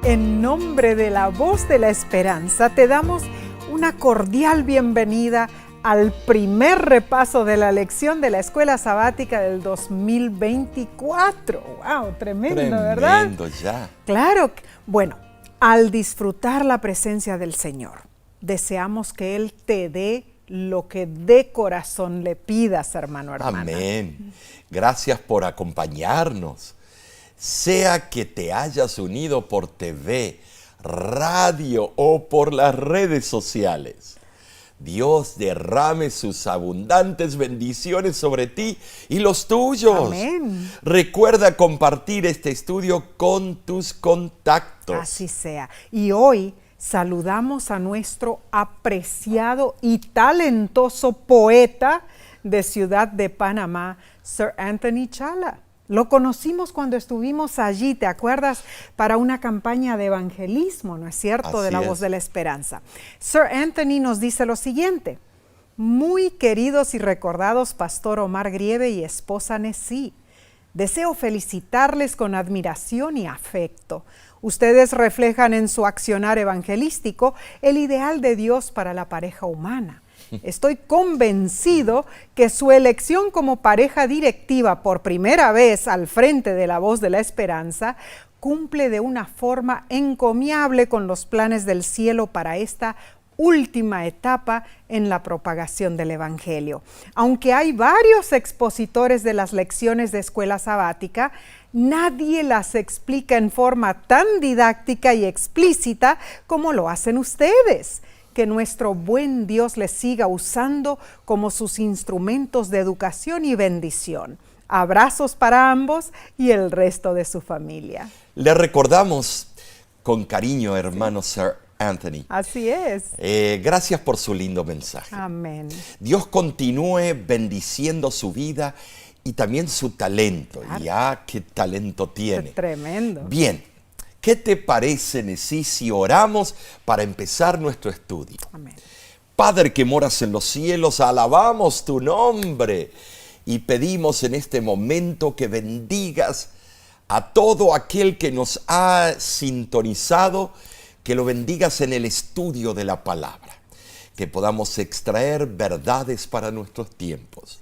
En nombre de la Voz de la Esperanza, te damos una cordial bienvenida al primer repaso de la lección de la Escuela Sabática del 2024. ¡Wow! Tremendo, ¿verdad? Tremendo ya. Claro. Bueno, al disfrutar la presencia del Señor, deseamos que Él te dé lo que de corazón le pidas, hermano, hermana. Amén. Gracias por acompañarnos. Sea que te hayas unido por TV, radio o por las redes sociales, Dios derrame sus abundantes bendiciones sobre ti y los tuyos. Amén. Recuerda compartir este estudio con tus contactos. Así sea. Y hoy saludamos a nuestro apreciado y talentoso poeta de Ciudad de Panamá, Sir Anthony Chala. Lo conocimos cuando estuvimos allí, ¿te acuerdas? Para una campaña de evangelismo, ¿no es cierto? Así de la es. Voz de la Esperanza. Sir Anthony nos dice lo siguiente: muy queridos y recordados Pastor Omar Grieve y esposa Nesí, deseo felicitarles con admiración y afecto. Ustedes reflejan en su accionar evangelístico el ideal de Dios para la pareja humana. Estoy convencido que su elección como pareja directiva por primera vez al frente de la Voz de la Esperanza cumple de una forma encomiable con los planes del cielo para esta última etapa en la propagación del Evangelio. Aunque hay varios expositores de las lecciones de escuela sabática, nadie las explica en forma tan didáctica y explícita como lo hacen ustedes. Que nuestro buen Dios les siga usando como sus instrumentos de educación y bendición. Abrazos para ambos y el resto de su familia. Le recordamos con cariño, hermano Sir Anthony. Así es. Gracias por su lindo mensaje. Amén. Dios continúe bendiciendo su vida y también su talento. Claro. Ya, qué talento tiene. Tremendo. Bien, ¿qué te parece, Nesí, si oramos para empezar nuestro estudio? Amén. Padre que moras en los cielos, alabamos tu nombre y pedimos en este momento que bendigas a todo aquel que nos ha sintonizado, que lo bendigas en el estudio de la palabra, que podamos extraer verdades para nuestros tiempos.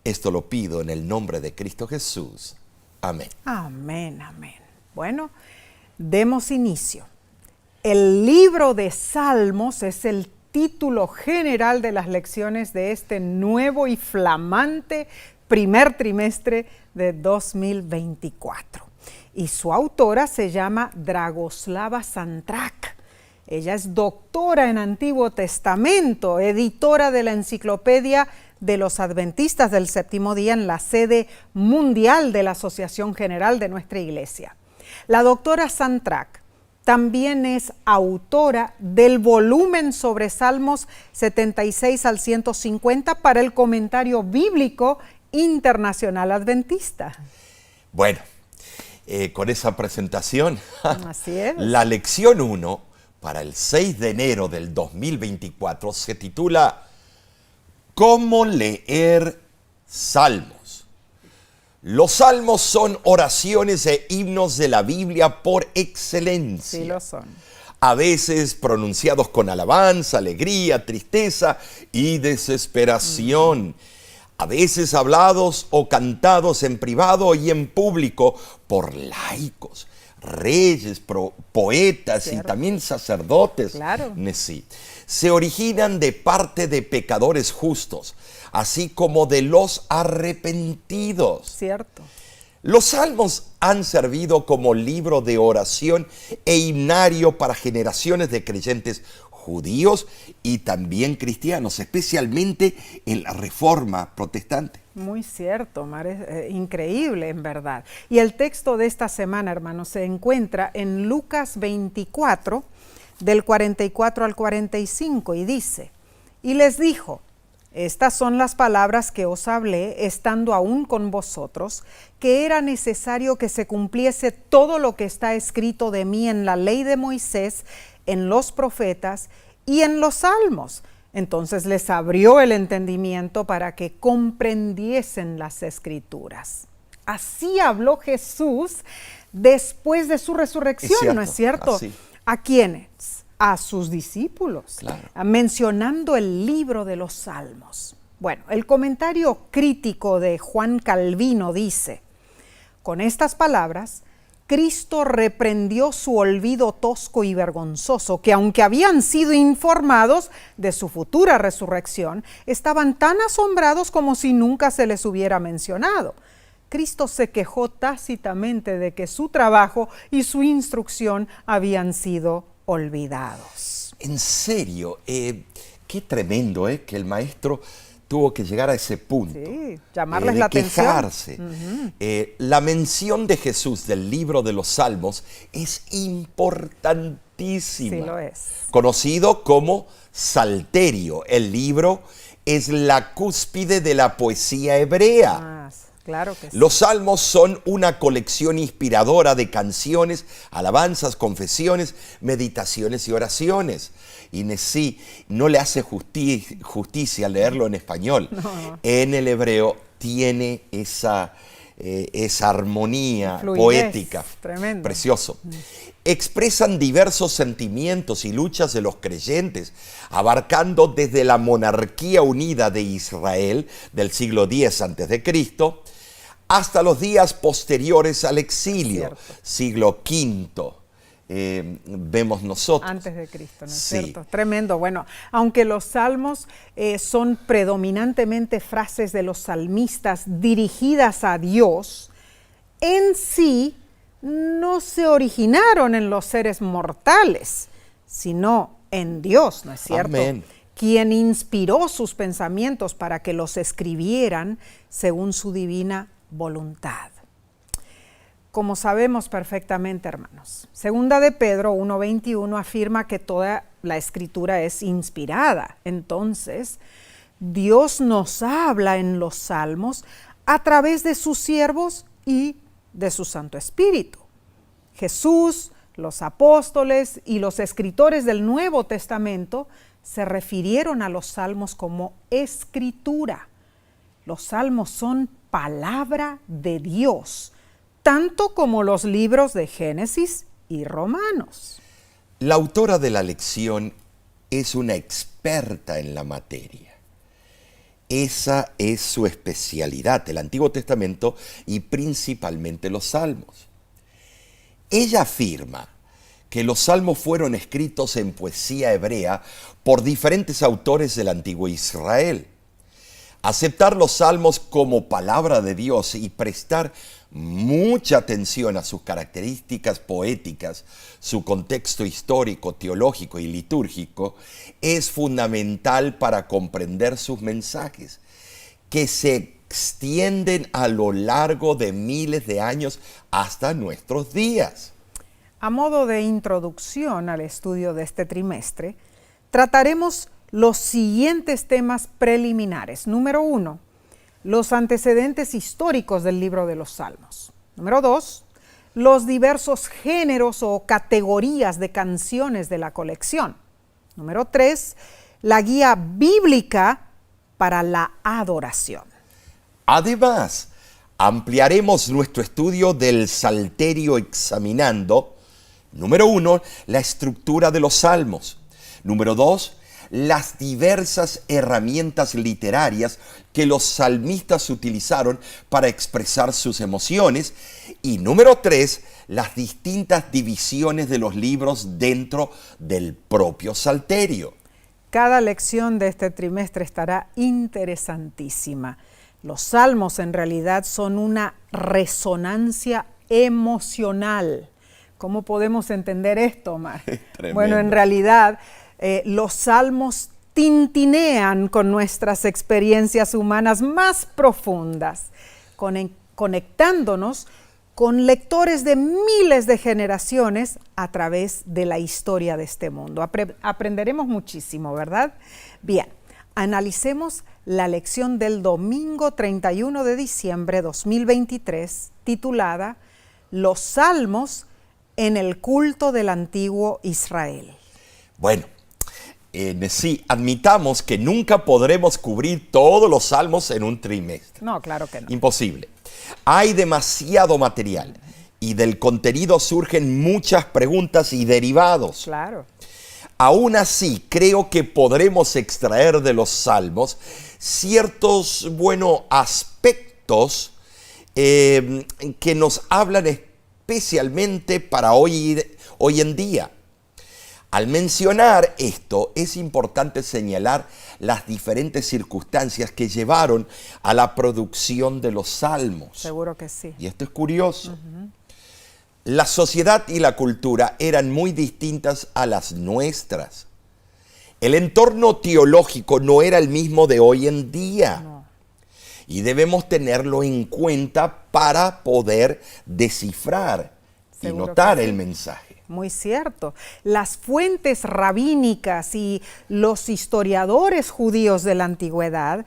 Esto lo pido en el nombre de Cristo Jesús. Amén. Amén, amén. Bueno, demos inicio. El libro de Salmos es el título general de las lecciones de este nuevo y flamante primer trimestre de 2024. Y su autora se llama Dragoslava Santrak. Ella es doctora en Antiguo Testamento, editora de la Enciclopedia de los Adventistas del Séptimo Día en la sede mundial de la Asociación General de nuestra Iglesia. La doctora Santrak también es autora del volumen sobre Salmos 76 al 150 para el Comentario Bíblico Internacional Adventista. Bueno, con esa presentación, Así es. La lección 1 para el 6 de enero del 2024 se titula ¿Cómo leer salmos? Los salmos son oraciones e himnos de la Biblia por excelencia. Sí lo son. A veces pronunciados con alabanza, alegría, tristeza y desesperación. A veces hablados o cantados en privado y en público por laicos, reyes, poetas Cierto. y también sacerdotes. Claro. Sí. Se originan de parte de pecadores justos, así como de los arrepentidos. Cierto. Los salmos han servido como libro de oración e himnario para generaciones de creyentes judíos y también cristianos, especialmente en la Reforma protestante. Muy cierto, Omar, es increíble en verdad. Y el texto de esta semana, hermanos, se encuentra en Lucas 24, del 44 al 45, y dice: y les dijo, estas son las palabras que os hablé estando aún con vosotros, que era necesario que se cumpliese todo lo que está escrito de mí en la ley de Moisés, en los profetas y en los salmos. Entonces les abrió el entendimiento para que comprendiesen las escrituras. Así habló Jesús después de su resurrección, ¿no es cierto? Así. ¿A quiénes? A sus discípulos, Claro. mencionando el libro de los Salmos. Bueno, el comentario crítico de Juan Calvino dice: con estas palabras, Cristo reprendió su olvido tosco y vergonzoso, que aunque habían sido informados de su futura resurrección, estaban tan asombrados como si nunca se les hubiera mencionado. Cristo se quejó tácitamente de que su trabajo y su instrucción habían sido olvidados. En serio, qué tremendo que el maestro tuvo que llegar a ese punto. Sí, llamarles de la atención. quejarse. La mención de Jesús del libro de los Salmos es importantísima. Sí lo es. Conocido como Salterio. El libro es la cúspide de la poesía hebrea. Claro que sí. Los salmos son una colección inspiradora de canciones, alabanzas, confesiones, meditaciones y oraciones. Y sí, no le hace justicia leerlo en español. No. En el hebreo tiene esa armonía Fluidez, poética. tremendo. Precioso. Expresan diversos sentimientos y luchas de los creyentes, abarcando desde la monarquía unida de Israel del siglo X a.C., hasta los días posteriores al exilio, siglo V, vemos nosotros. Antes de Cristo, ¿no es Sí. cierto? Tremendo. Bueno, aunque los salmos son predominantemente frases de los salmistas dirigidas a Dios, en sí no se originaron en los seres mortales, sino en Dios, ¿no es cierto? Amén. Quien inspiró sus pensamientos para que los escribieran según su divina voluntad. Como sabemos perfectamente, hermanos, Segunda de Pedro 1:21 afirma que toda la escritura es inspirada. Entonces, Dios nos habla en los salmos a través de sus siervos y de su Santo Espíritu. Jesús, los apóstoles y los escritores del Nuevo Testamento se refirieron a los salmos como escritura. Los salmos son palabra de Dios, tanto como los libros de Génesis y Romanos. La autora de la lección es una experta en la materia. Esa es su especialidad, el Antiguo Testamento y principalmente los Salmos. Ella afirma que los Salmos fueron escritos en poesía hebrea por diferentes autores del Antiguo Israel. Aceptar los Salmos como palabra de Dios y prestar mucha atención a sus características poéticas, su contexto histórico, teológico y litúrgico, es fundamental para comprender sus mensajes, que se extienden a lo largo de miles de años hasta nuestros días. A modo de introducción al estudio de este trimestre, trataremos los siguientes temas preliminares. Número 1, los antecedentes históricos del libro de los Salmos. Número 2, los diversos géneros o categorías de canciones de la colección. Número 3, la guía bíblica para la adoración. Además, ampliaremos nuestro estudio del Salterio examinando, número 1, la estructura de los salmos. Número 2, las diversas herramientas literarias que los salmistas utilizaron para expresar sus emociones. Y número 3, las distintas divisiones de los libros dentro del propio Salterio. Cada lección de este trimestre estará interesantísima. Los salmos en realidad son una resonancia emocional. ¿Cómo podemos entender esto, Omar? Bueno, en realidad los salmos tintinean con nuestras experiencias humanas más profundas, conectándonos con lectores de miles de generaciones a través de la historia de este mundo. Aprenderemos muchísimo, ¿verdad? Bien, analicemos la lección del domingo 31 de diciembre 2023, titulada Los Salmos en el culto del antiguo Israel. Bueno, sí, admitamos que nunca podremos cubrir todos los salmos en un trimestre. No, claro que no. Imposible. Hay demasiado material y del contenido surgen muchas preguntas y derivados. Claro. Aún así, creo que podremos extraer de los salmos ciertos, aspectos que nos hablan especialmente para hoy en día. Al mencionar esto, es importante señalar las diferentes circunstancias que llevaron a la producción de los salmos. Seguro que sí. Y esto es curioso. La sociedad y la cultura eran muy distintas a las nuestras. El entorno teológico no era el mismo de hoy en día. No. Y debemos tenerlo en cuenta para poder descifrar y Seguro notar que sí. el mensaje. Muy cierto. Las fuentes rabínicas y los historiadores judíos de la antigüedad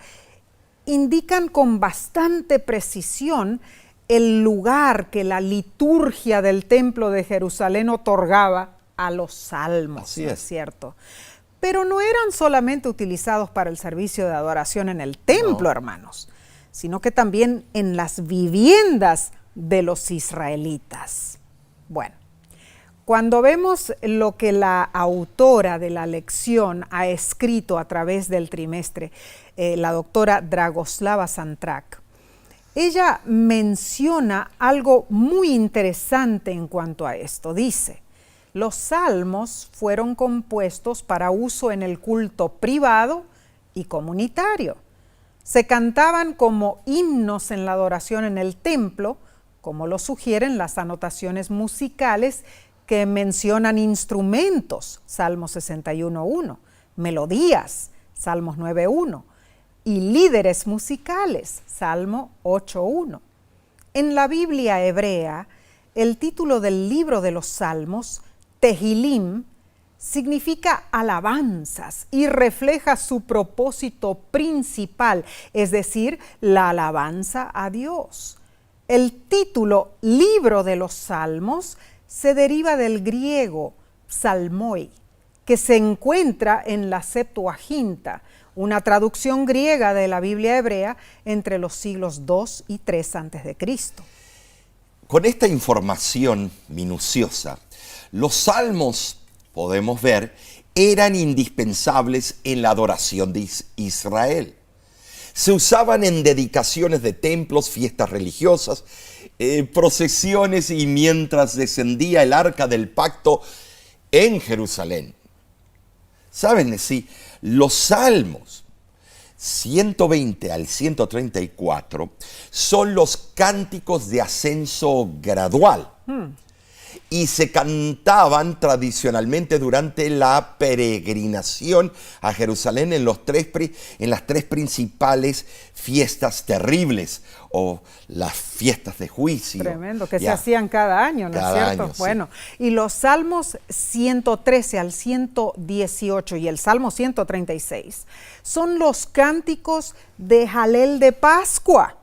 indican con bastante precisión el lugar que la liturgia del Templo de Jerusalén otorgaba a los salmos. Así ¿No es. es cierto? Pero no eran solamente utilizados para el servicio de adoración en el templo, No. hermanos, sino que también en las viviendas de los israelitas. Bueno, cuando vemos lo que la autora de la lección ha escrito a través del trimestre, la doctora Dragoslava Santrak, ella menciona algo muy interesante en cuanto a esto. Dice, los salmos fueron compuestos para uso en el culto privado y comunitario. Se cantaban como himnos en la adoración en el templo, como lo sugieren las anotaciones musicales que mencionan instrumentos, Salmos 61.1, melodías, Salmos 9.1, y líderes musicales, Salmo 8.1. En la Biblia hebrea, el título del libro de los Salmos, Tehilim, significa alabanzas y refleja su propósito principal, es decir, la alabanza a Dios. El título Libro de los Salmos se deriva del griego psalmoi, que se encuentra en la Septuaginta, una traducción griega de la Biblia hebrea entre los siglos II y III a.C. Con esta información minuciosa, los salmos, podemos ver, eran indispensables en la adoración de Israel. Se usaban en dedicaciones de templos, fiestas religiosas, procesiones y mientras descendía el arca del pacto en Jerusalén. ¿Saben? Sí, los salmos 120 al 134 son los cánticos de ascenso gradual. Y se cantaban tradicionalmente durante la peregrinación a Jerusalén en las tres principales fiestas terribles o las fiestas de juicio. Tremendo, que se hacían cada año, ¿no es cierto? Año, bueno, sí. Y los salmos 113 al 118 y el salmo 136 son los cánticos de Jalel de Pascua.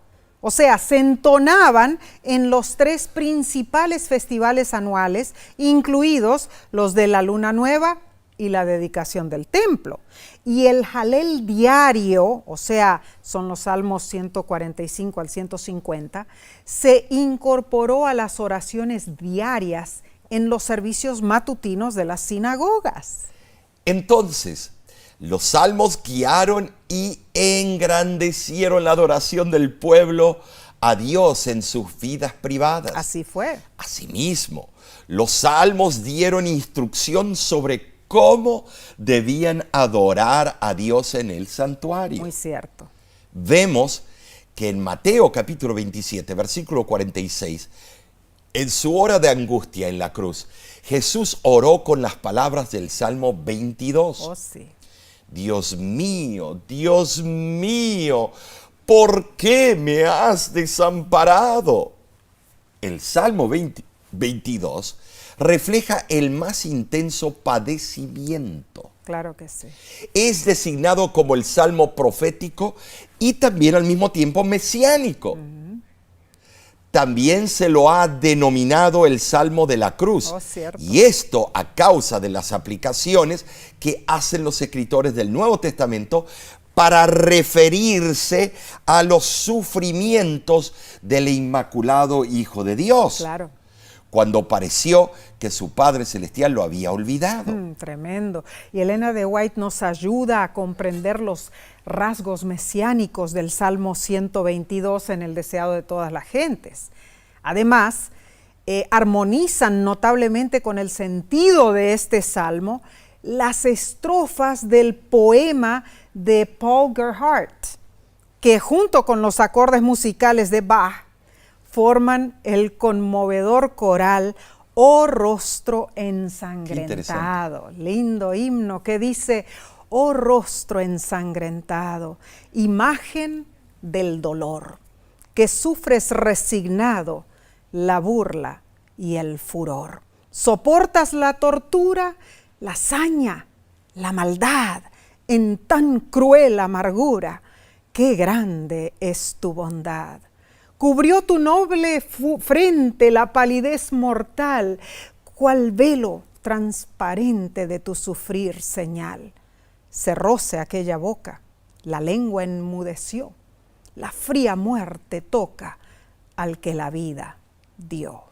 O sea, se entonaban en los tres principales festivales anuales, incluidos los de la Luna Nueva y la dedicación del templo. Y el Jalel diario, o sea, son los salmos 145 al 150, se incorporó a las oraciones diarias en los servicios matutinos de las sinagogas. Entonces, los salmos guiaron y engrandecieron la adoración del pueblo a Dios en sus vidas privadas. Así fue. Asimismo, los salmos dieron instrucción sobre cómo debían adorar a Dios en el santuario. Muy cierto. Vemos que en Mateo capítulo 27, versículo 46, en su hora de angustia en la cruz, Jesús oró con las palabras del Salmo 22. Oh, sí. Dios mío, ¿por qué me has desamparado? El Salmo 22 refleja el más intenso padecimiento. Claro que sí. Es designado como el salmo profético y también al mismo tiempo mesiánico. También se lo ha denominado el Salmo de la Cruz. Oh, cierto. Y esto a causa de las aplicaciones que hacen los escritores del Nuevo Testamento para referirse a los sufrimientos del Inmaculado Hijo de Dios. Claro. cuando pareció que su Padre Celestial lo había olvidado. Tremendo. Y Elena de White nos ayuda a comprender los rasgos mesiánicos del Salmo 122 en el deseado de todas las gentes. Además, armonizan notablemente con el sentido de este salmo las estrofas del poema de Paul Gerhardt, que junto con los acordes musicales de Bach forman el conmovedor coral "Oh rostro ensangrentado". Lindo himno que dice: "Oh rostro ensangrentado, imagen del dolor, que sufres resignado la burla y el furor. Soportas la tortura, la saña, la maldad, en tan cruel amargura. Qué grande es tu bondad. Cubrió tu noble frente la palidez mortal, cual velo transparente de tu sufrir señal. Cerróse aquella boca, la lengua enmudeció, la fría muerte toca al que la vida dio".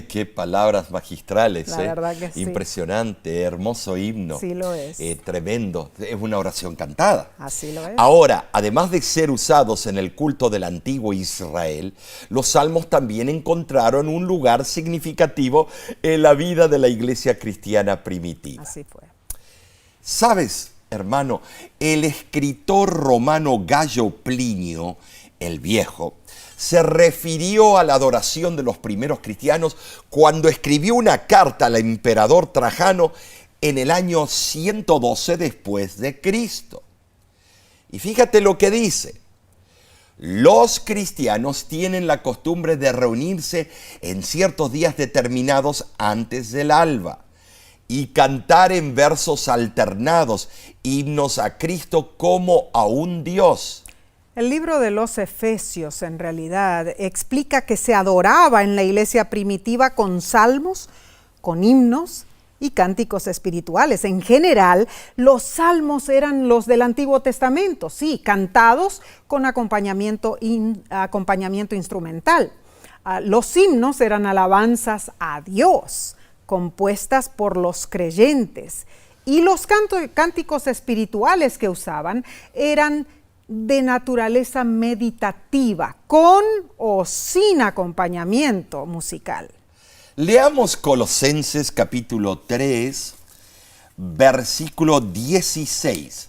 Qué palabras magistrales, La verdad que sí. Impresionante, hermoso himno. Sí lo es. Tremendo, es una oración cantada. Así lo es. Ahora, además de ser usados en el culto del antiguo Israel, los salmos también encontraron un lugar significativo en la vida de la iglesia cristiana primitiva. Así fue. ¿Sabes, hermano? El escritor romano Gayo Plinio, el Viejo, se refirió a la adoración de los primeros cristianos cuando escribió una carta al emperador Trajano en el año 112 después de Cristo. Y fíjate lo que dice: los cristianos tienen la costumbre de reunirse en ciertos días determinados antes del alba y cantar en versos alternados himnos a Cristo como a un Dios. El libro de los Efesios, en realidad, explica que se adoraba en la iglesia primitiva con salmos, con himnos y cánticos espirituales. En general, los salmos eran los del Antiguo Testamento, sí, cantados con acompañamiento instrumental. Los himnos eran alabanzas a Dios, compuestas por los creyentes. Y los cánticos espirituales que usaban eran de naturaleza meditativa, con o sin acompañamiento musical. Leamos Colosenses capítulo 3, versículo 16.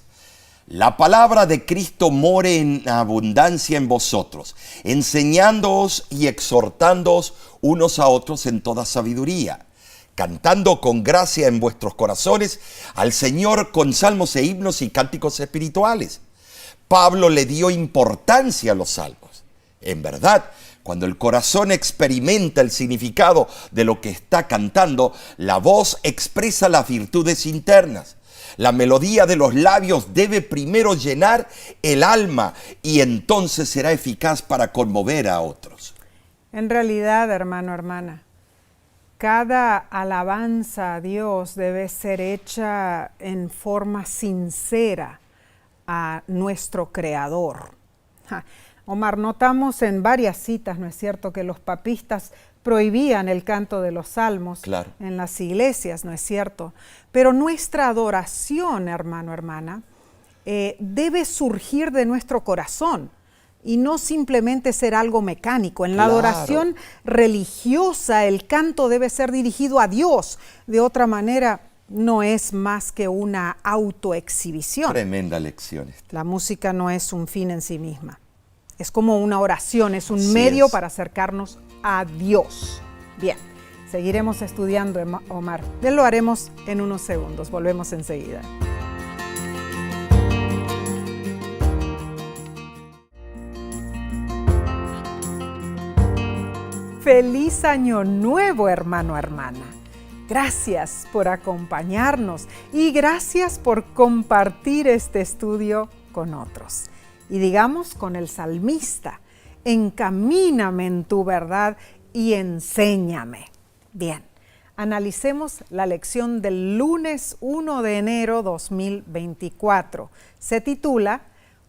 La palabra de Cristo more en abundancia en vosotros, enseñándoos y exhortándoos unos a otros en toda sabiduría, cantando con gracia en vuestros corazones al Señor con salmos e himnos y cánticos espirituales. Pablo le dio importancia a los salmos. En verdad, cuando el corazón experimenta el significado de lo que está cantando, la voz expresa las virtudes internas. La melodía de los labios debe primero llenar el alma y entonces será eficaz para conmover a otros. En realidad, hermano, hermana, cada alabanza a Dios debe ser hecha en forma sincera a nuestro Creador. Omar, notamos en varias citas, ¿no es cierto?, que los papistas prohibían el canto de los salmos en las iglesias, ¿no es cierto? Pero nuestra adoración, hermano, hermana, debe surgir de nuestro corazón y no simplemente ser algo mecánico. En la adoración religiosa, el canto debe ser dirigido a Dios. De otra manera, no es más que una autoexhibición. Tremenda lección. La música no es un fin en sí misma. Es como una oración, es un medio para acercarnos a Dios. Bien, seguiremos estudiando, Omar. Lo haremos en unos segundos. Volvemos enseguida. ¡Feliz Año Nuevo, hermano, hermana! Gracias por acompañarnos y gracias por compartir este estudio con otros. Y digamos con el salmista: encamíname en tu verdad y enséñame. Bien, analicemos la lección del lunes 1 de enero 2024. Se titula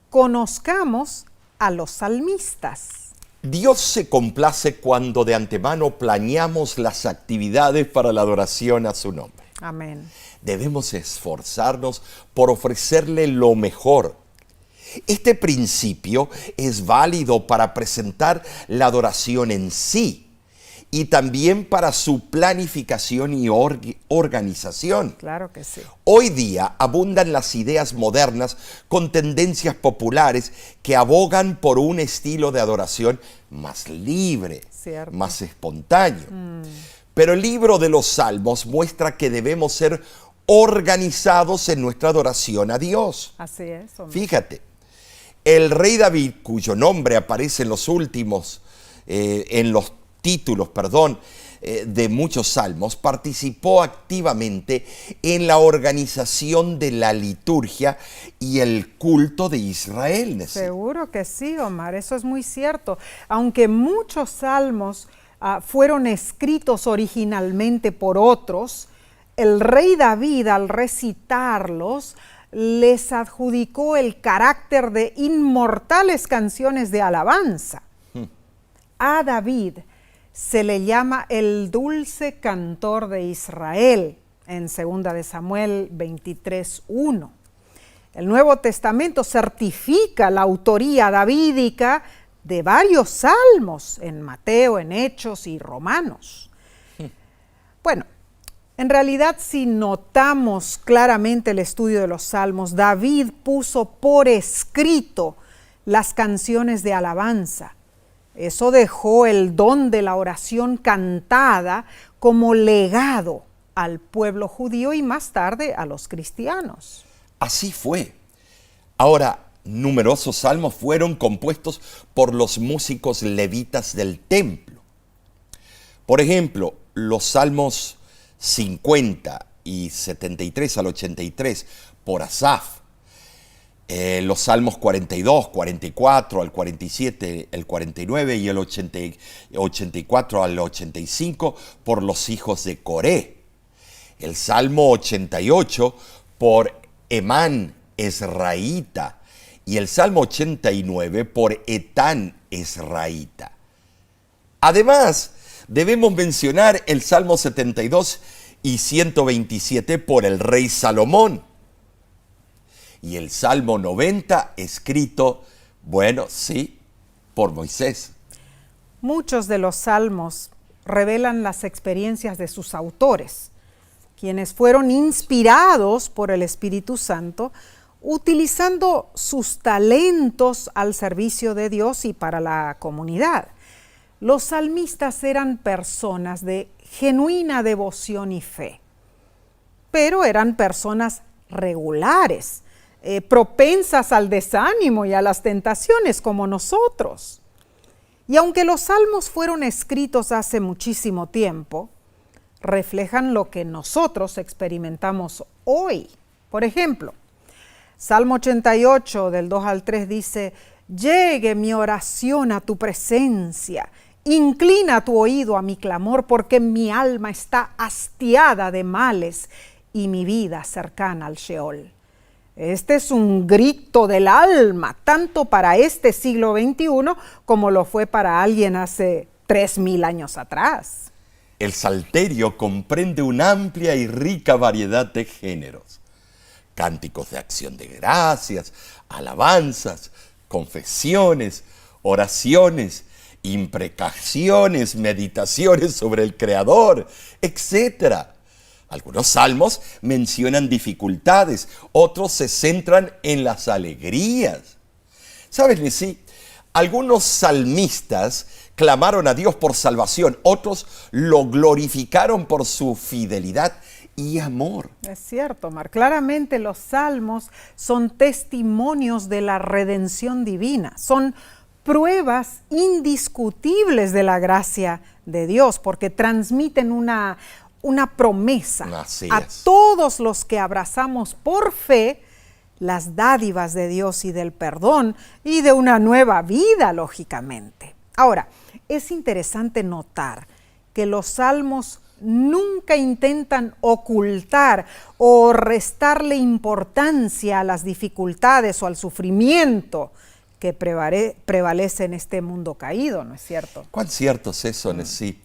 Conozcamos a los salmistas. Dios se complace cuando de antemano planeamos las actividades para la adoración a su nombre. Amén. Debemos esforzarnos por ofrecerle lo mejor. Este principio es válido para presentar la adoración en sí y también para su planificación y organización. Claro que sí. Hoy día abundan las ideas modernas con tendencias populares que abogan por un estilo de adoración más libre, Cierto. más espontáneo. Pero el libro de los Salmos muestra que debemos ser organizados en nuestra adoración a Dios. Así es, hombre. Fíjate, el rey David, cuyo nombre aparece en los títulos, de muchos salmos, participó activamente en la organización de la liturgia y el culto de Israel. ¿No? Seguro que sí, Omar, eso es muy cierto. Aunque muchos salmos fueron escritos originalmente por otros, el rey David, al recitarlos, les adjudicó el carácter de inmortales canciones de alabanza. A David se le llama el dulce cantor de Israel, en 2 de Samuel 23:1. El Nuevo Testamento certifica la autoría davídica de varios salmos en Mateo, en Hechos y Romanos. Bueno, en realidad, si notamos claramente el estudio de los salmos, David puso por escrito las canciones de alabanza. Eso dejó el don de la oración cantada como legado al pueblo judío y más tarde a los cristianos. Así fue. Ahora, numerosos salmos fueron compuestos por los músicos levitas del templo. Por ejemplo, los salmos 50 y 73 al 83 por Asaf. Los salmos 42, 44 al 47, el 49 y el 84 al 85 por los hijos de Coré. El salmo 88 por Emán Esraíta y el salmo 89 por Etán Esraíta. Además, debemos mencionar el salmo 72 y 127 por el rey Salomón. Y el Salmo 90 escrito, por Moisés. Muchos de los salmos revelan las experiencias de sus autores, quienes fueron inspirados por el Espíritu Santo, utilizando sus talentos al servicio de Dios y para la comunidad. Los salmistas eran personas de genuina devoción y fe, pero eran personas regulares, propensas al desánimo y a las tentaciones como nosotros. Y aunque los salmos fueron escritos hace muchísimo tiempo, reflejan lo que nosotros experimentamos hoy. Por ejemplo, Salmo 88 del 2 al 3 dice: llegue mi oración a tu presencia, inclina tu oído a mi clamor, porque mi alma está hastiada de males y mi vida cercana al Sheol. Este es un grito del alma, tanto para este siglo XXI como lo fue para alguien hace 3000 años atrás. El salterio comprende una amplia y rica variedad de géneros. Cánticos de acción de gracias, alabanzas, confesiones, oraciones, imprecaciones, meditaciones sobre el Creador, etc. Algunos salmos mencionan dificultades, otros se centran en las alegrías. ¿Sabes, Nesí? Algunos salmistas clamaron a Dios por salvación, otros lo glorificaron por su fidelidad y amor. Es cierto, Omar. Claramente los salmos son testimonios de la redención divina, son pruebas indiscutibles de la gracia de Dios, porque transmiten una promesa a todos los que abrazamos por fe las dádivas de Dios y del perdón y de una nueva vida, lógicamente. Ahora, es interesante notar que los salmos nunca intentan ocultar o restarle importancia a las dificultades o al sufrimiento que prevalece en este mundo caído, ¿no es cierto? ¿Cuán cierto es eso, Nesí?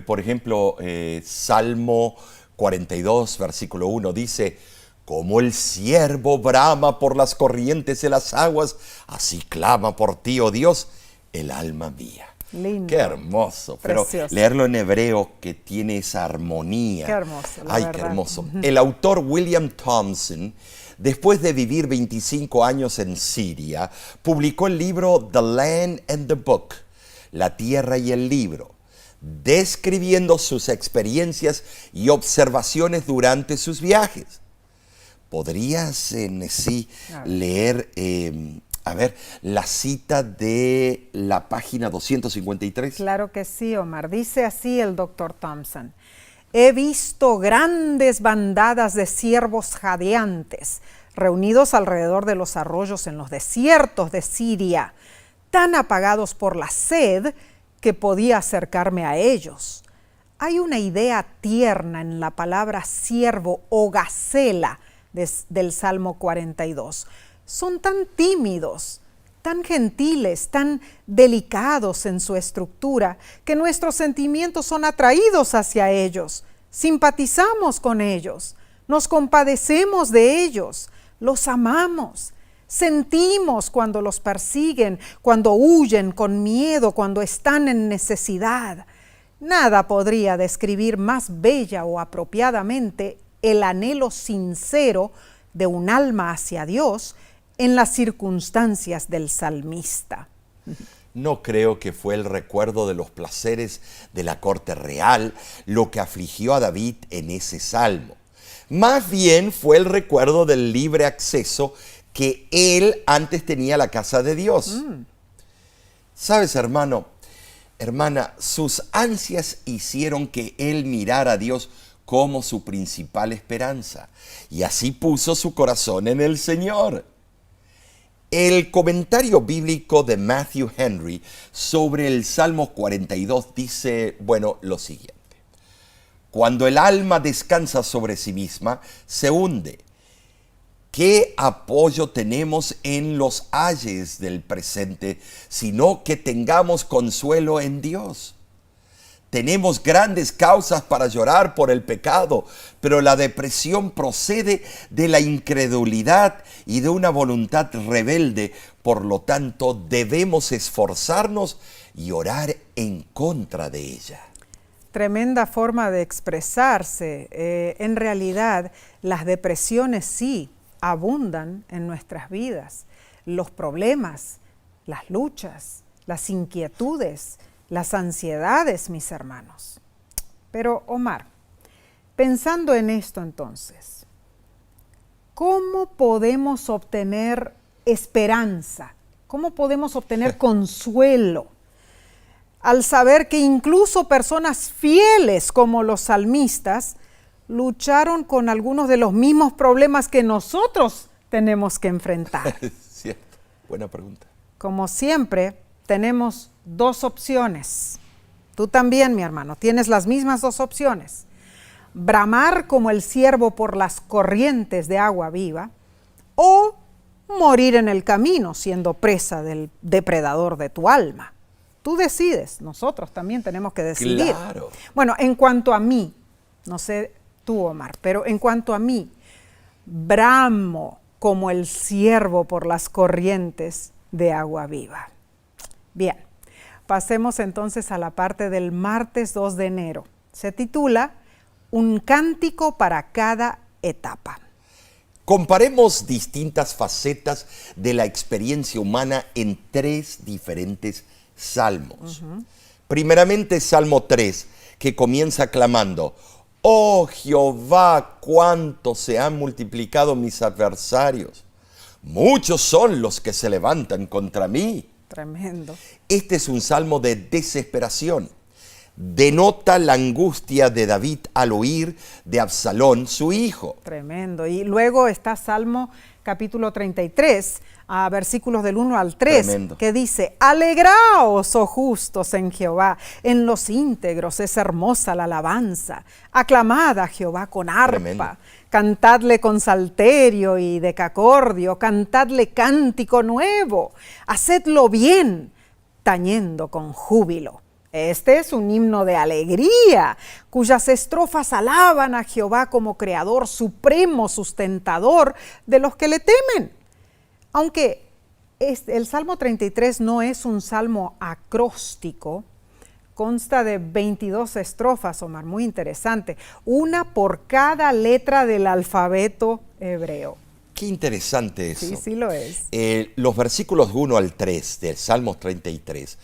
Por ejemplo, Salmo 42, versículo 1 dice: como el ciervo brama por las corrientes de las aguas, así clama por ti, oh Dios, el alma mía. Lindo. Qué hermoso. Precioso. Pero leerlo en hebreo que tiene esa armonía. Qué hermoso, la Ay, verdad. qué hermoso. El autor William Thompson, después de vivir 25 años en Siria, publicó el libro The Land and the Book, La Tierra y el Libro, describiendo sus experiencias y observaciones durante sus viajes. ¿Podrías, Nesí, leer, la cita de la página 253? Claro que sí, Omar. Dice así el doctor Thompson: he visto grandes bandadas de ciervos jadeantes reunidos alrededor de los arroyos en los desiertos de Siria, tan apagados por la sed que podía acercarme a ellos. Hay una idea tierna en la palabra ciervo o gacela del Salmo 42. Son tan tímidos, tan gentiles, tan delicados en su estructura, que nuestros sentimientos son atraídos hacia ellos, simpatizamos con ellos, nos compadecemos de ellos, los amamos, sentimos cuando los persiguen, cuando huyen con miedo, cuando están en necesidad. Nada podría describir más bella o apropiadamente el anhelo sincero de un alma hacia Dios en las circunstancias del salmista. No creo que fue el recuerdo de los placeres de la corte real lo que afligió a David en ese salmo. Más bien fue el recuerdo del libre acceso que él antes tenía a la casa de Dios. ¿Sabes, hermano? Hermana, sus ansias hicieron que él mirara a Dios como su principal esperanza, y así puso su corazón en el Señor. El comentario bíblico de Matthew Henry sobre el Salmo 42 dice, lo siguiente: cuando el alma descansa sobre sí misma, se hunde. ¿Qué apoyo tenemos en los ayes del presente, sino que tengamos consuelo en Dios? Tenemos grandes causas para llorar por el pecado, pero la depresión procede de la incredulidad y de una voluntad rebelde. Por lo tanto, debemos esforzarnos y orar en contra de ella. Tremenda forma de expresarse. En realidad, las depresiones sí abundan en nuestras vidas. Los problemas, las luchas, las inquietudes, las ansiedades, mis hermanos. Pero, Omar, pensando en esto entonces, ¿cómo podemos obtener esperanza? ¿Cómo podemos obtener consuelo al saber que incluso personas fieles como los salmistas lucharon con algunos de los mismos problemas que nosotros tenemos que enfrentar? Cierto, buena pregunta. Como siempre, tenemos dos opciones. Tú también, mi hermano, tienes las mismas dos opciones: bramar como el ciervo por las corrientes de agua viva, o morir en el camino siendo presa del depredador de tu alma. Tú decides, nosotros también tenemos que decidir. Claro. Bueno, en cuanto a mí, no sé tú, Omar, pero en cuanto a mí, bramo como el ciervo por las corrientes de agua viva. Bien, pasemos entonces a la parte del martes 2 de enero. Se titula Un cántico para cada etapa. Comparemos distintas facetas de la experiencia humana en tres diferentes salmos. Primeramente, Salmo 3, que comienza clamando: «Oh Jehová, cuánto se han multiplicado mis adversarios. Muchos son los que se levantan contra mí». Tremendo. Este es un salmo de desesperación. Denota la angustia de David al oír de Absalón, su hijo. Tremendo. Y luego está Salmo capítulo 33, versículos del 1 al 3, Tremendo. que dice: alegraos, oh justos, en Jehová, en los íntegros es hermosa la alabanza. Aclamad a Jehová con arpa, Tremendo. Cantadle con salterio y decacordio, cantadle cántico nuevo, hacedlo bien, tañendo con júbilo. Este es un himno de alegría, cuyas estrofas alaban a Jehová como creador supremo, sustentador de los que le temen. Aunque el Salmo 33 no es un salmo acróstico, consta de 22 estrofas, Omar, muy interesante, una por cada letra del alfabeto hebreo. Qué interesante eso. Sí, sí lo es. Los versículos 1 al 3 del Salmo 33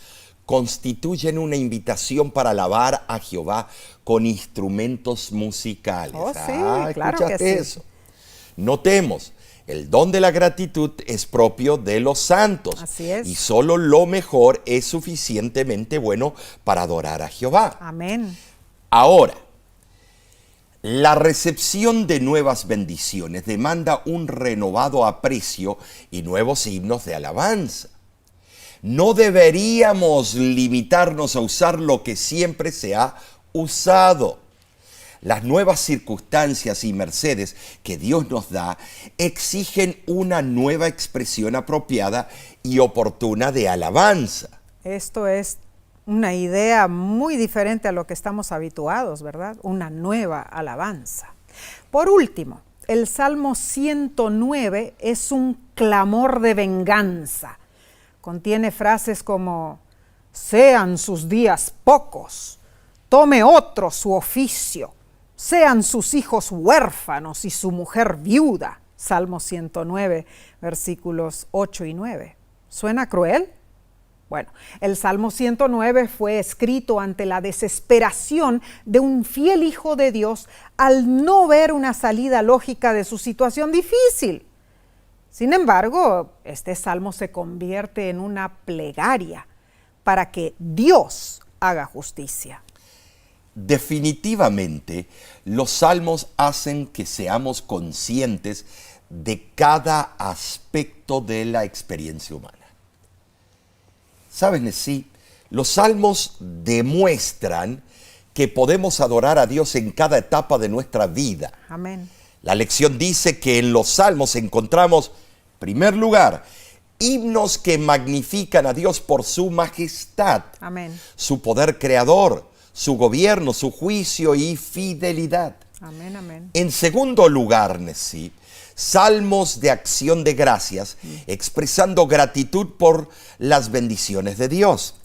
constituyen una invitación para alabar a Jehová con instrumentos musicales. Oh, sí, claro que ¿escuchaste sí. eso? Notemos, el don de la gratitud es propio de los santos. Así es. Y solo lo mejor es suficientemente bueno para adorar a Jehová. Amén. Ahora, la recepción de nuevas bendiciones demanda un renovado aprecio y nuevos himnos de alabanza. No deberíamos limitarnos a usar lo que siempre se ha usado. Las nuevas circunstancias y mercedes que Dios nos da exigen una nueva expresión apropiada y oportuna de alabanza. Esto es una idea muy diferente a lo que estamos habituados, ¿verdad? Una nueva alabanza. Por último, el Salmo 109 es un clamor de venganza. Contiene frases como: sean sus días pocos, tome otro su oficio, sean sus hijos huérfanos y su mujer viuda. Salmo 109, versículos 8 y 9. ¿Suena cruel? Bueno, el Salmo 109 fue escrito ante la desesperación de un fiel hijo de Dios al no ver una salida lógica de su situación difícil. Sin embargo, este salmo se convierte en una plegaria para que Dios haga justicia. Definitivamente, los salmos hacen que seamos conscientes de cada aspecto de la experiencia humana. ¿Sabes, Nesí? Los salmos demuestran que podemos adorar a Dios en cada etapa de nuestra vida. Amén. La lección dice que en los salmos encontramos, en primer lugar, himnos que magnifican a Dios por su majestad, Amén. su poder creador, su gobierno, su juicio y fidelidad. Amén, amén. En segundo lugar, Nesí, salmos de acción de gracias, expresando gratitud por las bendiciones de Dios.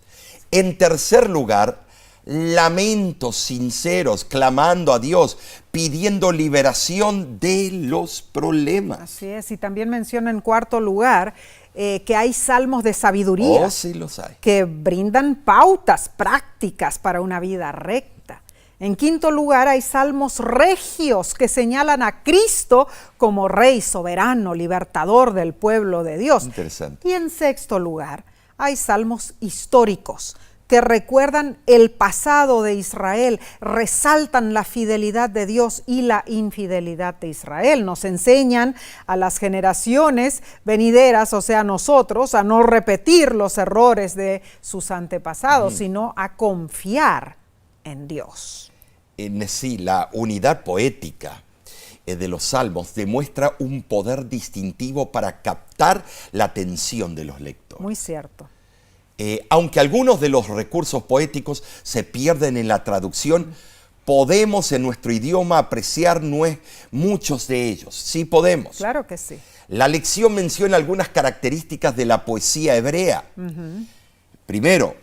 En tercer lugar, lamentos sinceros, clamando a Dios, pidiendo liberación de los problemas. Así es, y también menciona en cuarto lugar que hay salmos de sabiduría. Oh, sí los hay. Que brindan pautas prácticas para una vida recta. En quinto lugar, hay salmos regios que señalan a Cristo como Rey soberano, libertador del pueblo de Dios. Interesante. Y en sexto lugar, hay salmos históricos que recuerdan el pasado de Israel, resaltan la fidelidad de Dios y la infidelidad de Israel. Nos enseñan a las generaciones venideras, o sea, nosotros, a no repetir los errores de sus antepasados, sino a confiar en Dios. Sí, la unidad poética de los salmos demuestra un poder distintivo para captar la atención de los lectores. Muy cierto. Aunque algunos de los recursos poéticos se pierden en la traducción, podemos en nuestro idioma apreciar muchos de ellos. Sí podemos. Claro que sí. La lección menciona algunas características de la poesía hebrea. Primero,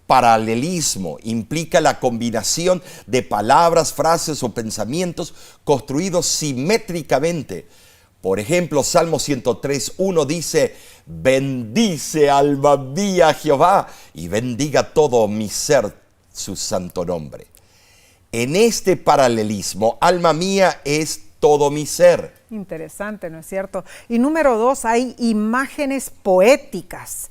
paralelismo implica la combinación de palabras, frases o pensamientos construidos simétricamente. Por ejemplo, Salmo 103:1 dice: bendice alma mía Jehová y bendiga todo mi ser su santo nombre. En este paralelismo, alma mía es todo mi ser. Interesante, ¿no es cierto? Y número 2, hay imágenes poéticas.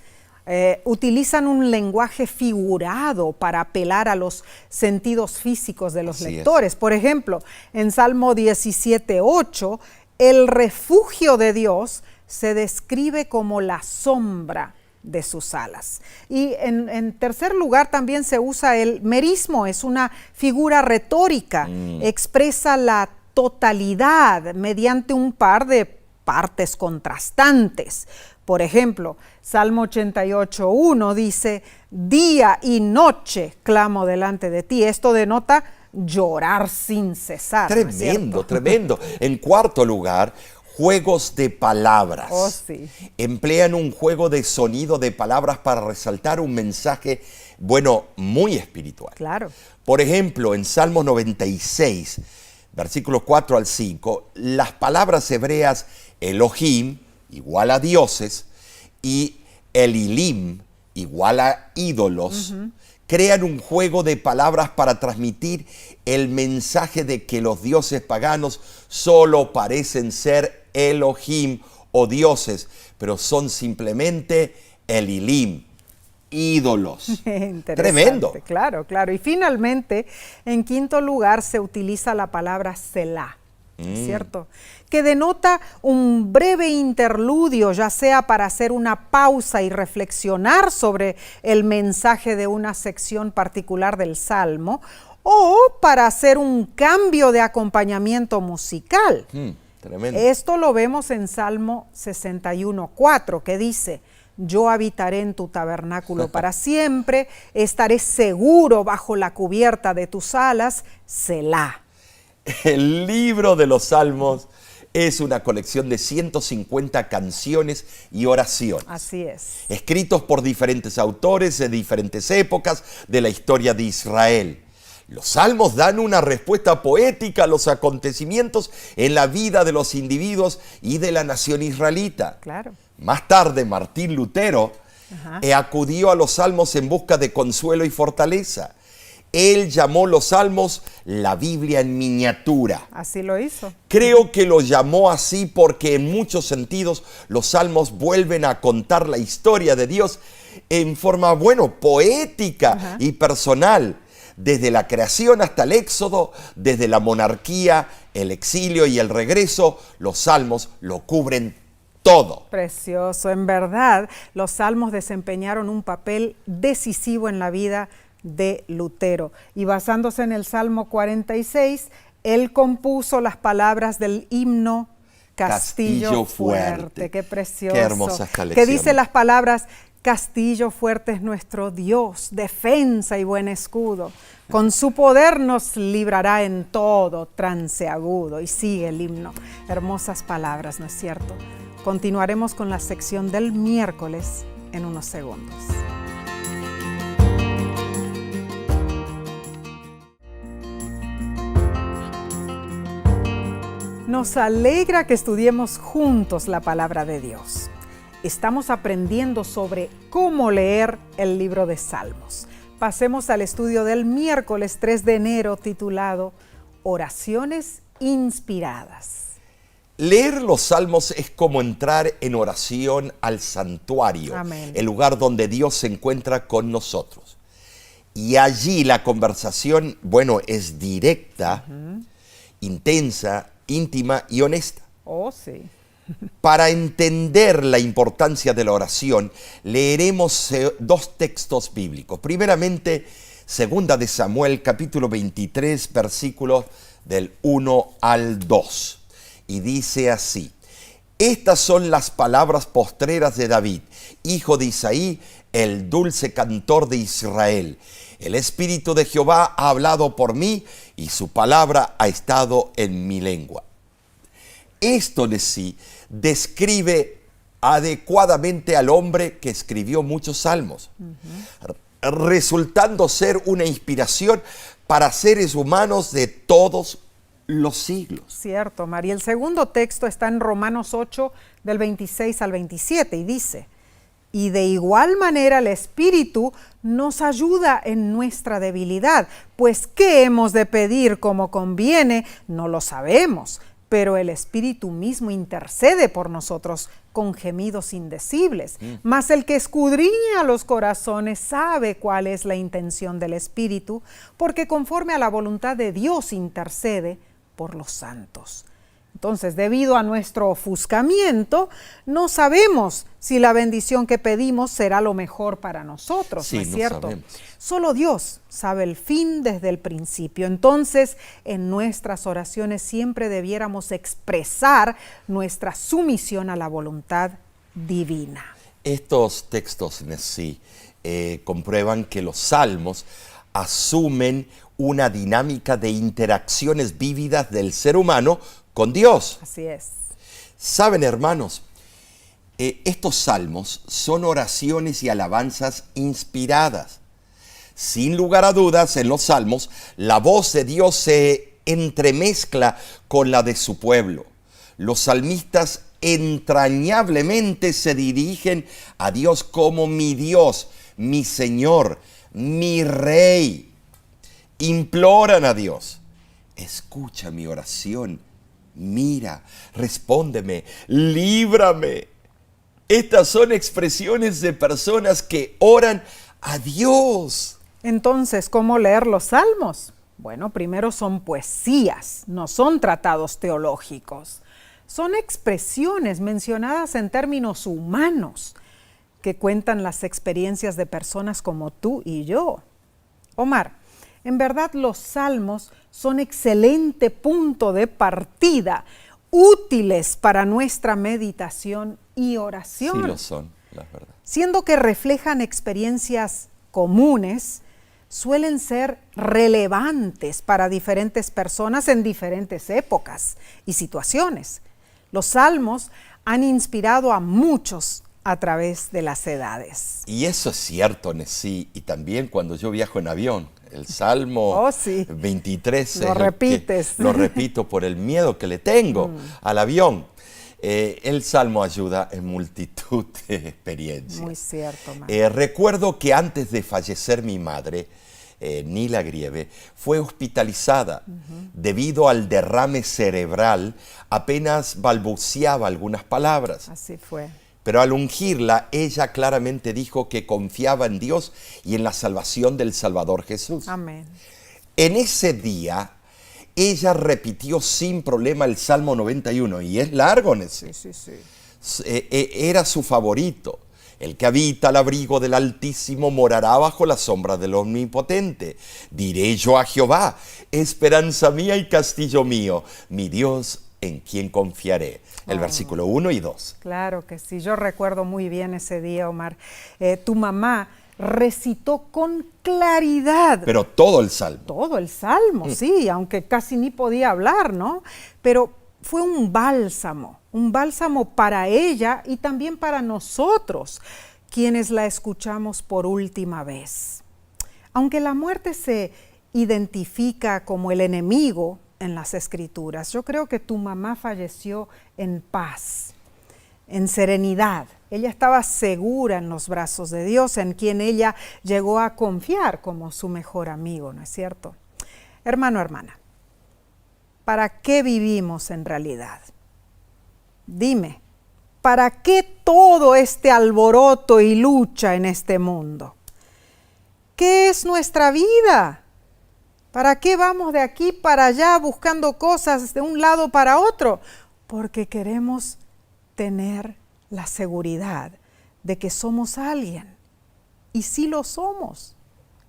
Utilizan un lenguaje figurado para apelar a los sentidos físicos de los lectores. Por ejemplo, en Salmo 17:8, El refugio de Dios se describe como la sombra de sus alas. Y en tercer lugar también se usa el merismo, es una figura retórica, expresa la totalidad mediante un par de partes contrastantes. Por ejemplo, Salmo 88:1 dice, día y noche clamo delante de ti. Esto denota llorar sin cesar. Tremendo, tremendo. En cuarto lugar, juegos de palabras. Oh, sí. Emplean un juego de sonido de palabras para resaltar un mensaje, bueno, muy espiritual. Claro. Por ejemplo, en Salmo 96, versículos 4 al 5, las palabras hebreas Elohim, igual a dioses, y Elilim, igual a ídolos, crean un juego de palabras para transmitir el mensaje de que los dioses paganos solo parecen ser Elohim o dioses, pero son simplemente Elilim, ídolos. Tremendo. Claro, claro. Y finalmente, en quinto lugar, se utiliza la palabra Selah, ¿cierto? Que denota un breve interludio, ya sea para hacer una pausa y reflexionar sobre el mensaje de una sección particular del Salmo, o para hacer un cambio de acompañamiento musical. Tremendo. Esto lo vemos en Salmo 61:4, que dice, yo habitaré en tu tabernáculo para siempre, estaré seguro bajo la cubierta de tus alas, Selah. El libro de los Salmos es una colección de 150 canciones y oraciones. Así es. Escritos por diferentes autores de diferentes épocas de la historia de Israel. Los salmos dan una respuesta poética a los acontecimientos en la vida de los individuos y de la nación israelita. Claro. Más tarde, Martín Lutero acudió a los salmos en busca de consuelo y fortaleza. Él llamó los salmos la Biblia en miniatura. Así lo hizo. Creo que lo llamó así porque en muchos sentidos los salmos vuelven a contar la historia de Dios en forma, bueno, poética y personal. Desde la creación hasta el éxodo, desde la monarquía, el exilio y el regreso, los salmos lo cubren todo. Precioso. En verdad, los salmos desempeñaron un papel decisivo en la vida de Lutero. Y basándose en el Salmo 46, él compuso las palabras del himno Castillo Fuerte. Qué precioso. Qué hermosa esta Que lección. dice las palabras, Castillo fuerte es nuestro Dios, defensa y buen escudo. Con su poder nos librará en todo trance agudo. Y sigue el himno. Hermosas palabras, ¿no es cierto? Continuaremos con la sección del miércoles en unos segundos. Nos alegra que estudiemos juntos la palabra de Dios. Estamos aprendiendo sobre cómo leer el libro de Salmos. Pasemos al estudio del miércoles 3 de enero titulado Oraciones inspiradas. Leer los salmos es como entrar en oración al santuario, Amén. El lugar donde Dios se encuentra con nosotros. Y allí la conversación, bueno, es directa, intensa, íntima y honesta. Oh, sí. Para entender la importancia de la oración, leeremos dos textos bíblicos. Primeramente, segunda de Samuel, capítulo 23, versículos del 1 al 2. Y dice así: estas son las palabras postreras de David, hijo de Isaí, el dulce cantor de Israel. El Espíritu de Jehová ha hablado por mí y su palabra ha estado en mi lengua. Esto de sí describe adecuadamente al hombre que escribió muchos salmos, resultando ser una inspiración para seres humanos de todos los siglos. Cierto, María. El segundo texto está en Romanos 8, del 26 al 27, y dice: y de igual manera el Espíritu nos ayuda en nuestra debilidad, pues ¿qué hemos de pedir como conviene? No lo sabemos, pero el Espíritu mismo intercede por nosotros con gemidos indecibles. Mas el que escudriña los corazones sabe cuál es la intención del Espíritu, porque conforme a la voluntad de Dios intercede por los santos. Entonces, debido a nuestro ofuscamiento, no sabemos si la bendición que pedimos será lo mejor para nosotros, Sí, ¿no es no cierto? sabemos. Solo Dios sabe el fin desde el principio. Entonces, en nuestras oraciones siempre debiéramos expresar nuestra sumisión a la voluntad divina. Estos textos en sí comprueban que los salmos asumen una dinámica de interacciones vívidas del ser humano con Dios. Así es. Saben, hermanos, estos salmos son oraciones y alabanzas inspiradas. Sin lugar a dudas, en los salmos, la voz de Dios se entremezcla con la de su pueblo. Los salmistas entrañablemente se dirigen a Dios como mi Dios, mi Señor, mi Rey. Imploran a Dios: escucha mi oración, mira, respóndeme, líbrame. Estas son expresiones de personas que oran a Dios. Entonces, ¿cómo leer los salmos? Bueno, primero son poesías, no son tratados teológicos. Son expresiones mencionadas en términos humanos que cuentan las experiencias de personas como tú y yo. Omar, en verdad los salmos son excelente punto de partida, útiles para nuestra meditación y oración. Sí lo son, la verdad. Siendo que reflejan experiencias comunes, suelen ser relevantes para diferentes personas en diferentes épocas y situaciones. Los salmos han inspirado a muchos a través de las edades. Y eso es cierto, Nesí, y también cuando yo viajo en avión. El Salmo sí. 23 Lo repites. Lo repito por el miedo que le tengo al avión. El Salmo ayuda en multitud de experiencias. Muy cierto, recuerdo que antes de fallecer mi madre, Nila Grieve, fue hospitalizada debido al derrame cerebral. Apenas balbuceaba algunas palabras. Así fue. Pero al ungirla, ella claramente dijo que confiaba en Dios y en la salvación del Salvador Jesús. Amén. En ese día, ella repitió sin problema el Salmo 91, y es largo, Nesí. Sí. Era su favorito. El que habita al abrigo del Altísimo morará bajo la sombra del Omnipotente. Diré yo a Jehová: esperanza mía y castillo mío, mi Dios en quien confiaré. El versículo 1 y 2. Claro que sí, yo recuerdo muy bien ese día, Omar. Tu mamá recitó con claridad. Pero todo el Salmo. Todo el Salmo, sí, aunque casi ni podía hablar, ¿no? Pero fue un bálsamo para ella y también para nosotros, quienes la escuchamos por última vez. Aunque la muerte se identifica como el enemigo en las Escrituras, yo creo que tu mamá falleció en paz, en serenidad. Ella estaba segura en los brazos de Dios, en quien ella llegó a confiar como su mejor amigo, ¿no es cierto? Hermano, hermana, ¿para qué vivimos en realidad? Dime, ¿para qué todo este alboroto y lucha en este mundo? ¿Qué es nuestra vida? ¿Para qué vamos de aquí para allá buscando cosas de un lado para otro? Porque queremos tener la seguridad de que somos alguien. Y sí lo somos.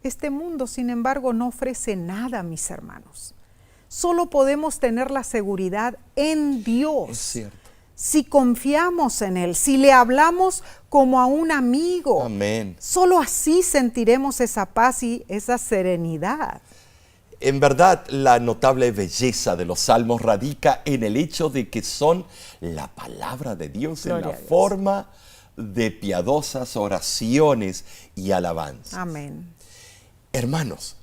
Este mundo, sin embargo, no ofrece nada, mis hermanos. Solo podemos tener la seguridad en Dios. Es cierto. Si confiamos en Él, si le hablamos como a un amigo. Amén. Solo así sentiremos esa paz y esa serenidad. En verdad, la notable belleza de los salmos radica en el hecho de que son la palabra de Dios en la forma de piadosas oraciones y alabanzas. Amén. Hermanos,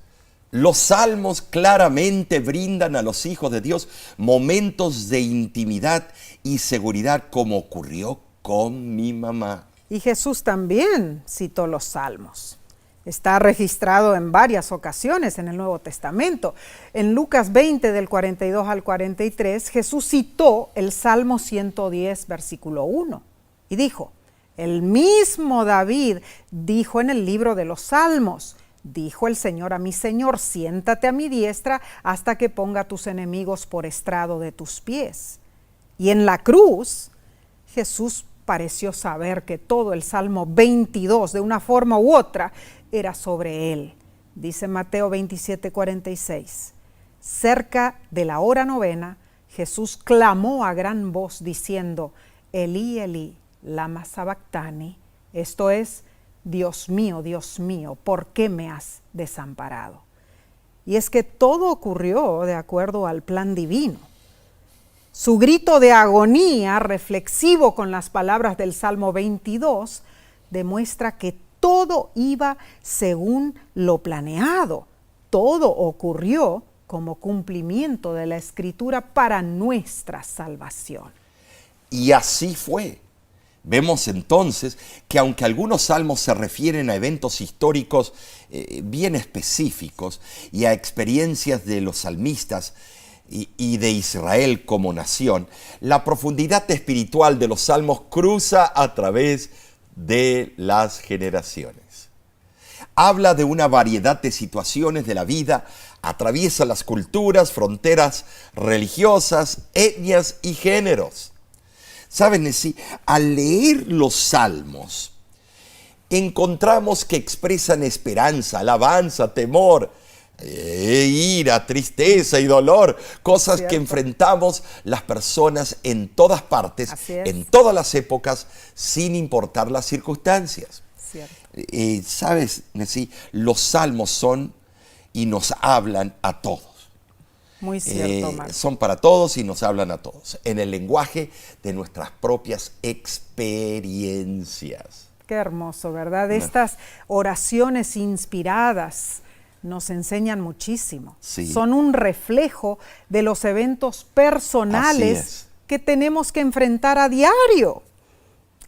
los salmos claramente brindan a los hijos de Dios momentos de intimidad y seguridad, como ocurrió con mi mamá. Y Jesús también citó los salmos. Está registrado en varias ocasiones en el Nuevo Testamento. En Lucas 20, del 42 al 43, Jesús citó el Salmo 110, versículo 1, y dijo: el mismo David dijo en el libro de los Salmos: dijo el Señor a mi Señor, siéntate a mi diestra hasta que ponga a tus enemigos por estrado de tus pies. Y en la cruz, Jesús pareció saber que todo el Salmo 22, de una forma u otra, era sobre él. Dice Mateo 27:46. Cerca de la hora novena, Jesús clamó a gran voz diciendo, Elí, Elí, lama sabactani, esto es, Dios mío, ¿por qué me has desamparado? Y es que todo ocurrió de acuerdo al plan divino. Su grito de agonía, reflexivo con las palabras del Salmo 22, demuestra que todo iba según lo planeado. Todo ocurrió como cumplimiento de la Escritura para nuestra salvación. Y así fue. Vemos entonces que aunque algunos salmos se refieren a eventos históricos bien específicos y a experiencias de los salmistas y de Israel como nación, la profundidad espiritual de los salmos cruza a través de las generaciones. Habla de una variedad de situaciones de la vida, atraviesa las culturas, fronteras religiosas, etnias y géneros. ¿Saben? Sí, al leer los salmos, encontramos que expresan esperanza, alabanza, temor, ira, tristeza y dolor, cosas que enfrentamos las personas en todas partes, en todas las épocas, sin importar las circunstancias. ¿Sabes? Sí, los salmos son y nos hablan a todos. Muy cierto, Marco. Son para todos y nos hablan a todos, en el lenguaje de nuestras propias experiencias. Qué hermoso, ¿verdad? Estas oraciones inspiradas nos enseñan muchísimo. Sí. Son un reflejo de los eventos personales que tenemos que enfrentar a diario.